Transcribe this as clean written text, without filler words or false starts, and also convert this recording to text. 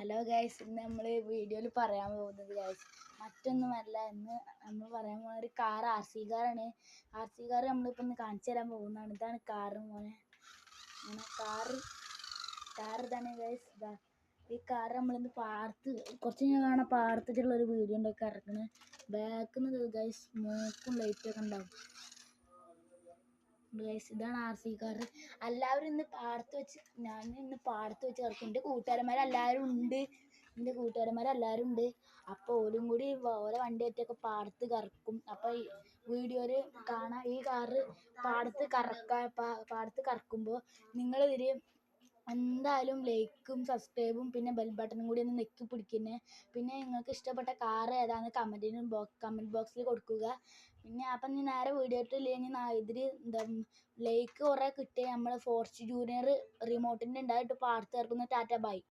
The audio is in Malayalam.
ഹലോ ഗൈസ്, ഇന്ന് നമ്മൾ വീഡിയോയിൽ പറയാൻ പോകുന്നത് ഗൈസ് മറ്റൊന്നുമല്ല. ഇന്ന് നമ്മൾ പറയാൻ പോകുന്ന ഒരു കാർ, RC കാറാണ്. RC കാർ നമ്മളിപ്പോൾ ഒന്ന് കാണിച്ചു തരാൻ പോകുന്നതാണ്. ഇതാണ് കാറ് മോനെ. അങ്ങനെ കാർ ഇതാണ് ഗൈസ്. ഈ കാർ നമ്മളിന്ന് കുറച്ച് ഞാൻ കാണാൻ പാടത്തിട്ടുള്ളൊരു വീഡിയോ ഉണ്ടാക്കി ഇറക്കണേ. ബാക്കിൽ നിന്ന് ഗൈസ് സ്മോക്കും ലൈറ്റൊക്കെ ഉണ്ടാവും ഗൈസ്. ഇതാണ് RC കാർ. എല്ലാവരും ഇന്ന് പാടത്ത് വെച്ച് ഇറക്കും. എൻ്റെ കൂട്ടുകാരന്മാരെല്ലാവരും ഉണ്ട്. അപ്പോൾ ഓരും കൂടി ഓരോ വണ്ടിയായിട്ടൊക്കെ പാടത്ത് കറക്കും. അപ്പോൾ ഈ വീഡിയോയിൽ കാണാം. ഈ കാറ് പാടത്ത് കറക്കുമ്പോൾ നിങ്ങളിതിൽ എന്തായാലും ലൈക്കും സബ്സ്ക്രൈബും പിന്നെ ബെൽ ബട്ടണും കൂടി ഒന്ന് നെക്കി പിടിക്കുന്നേ. പിന്നെ നിങ്ങൾക്ക് ഇഷ്ടപ്പെട്ട കാർ ഏതാണെന്ന് കമൻറ്റ് ബോക്സിൽ കൊടുക്കുക. പിന്നെ അപ്പം ഞാൻ നേരെ വീഡിയോ ഇട്ടില്ലെങ്കിൽ ഇതിൽ ലൈക്ക് കുറേ കിട്ടിയ നമ്മൾ ഫോർച്യൂണർ റിമോട്ടിൻ്റെ ഉണ്ടായിട്ട് പാടത്ത് ഇറക്കുന്ന ടാറ്റ ബൈ.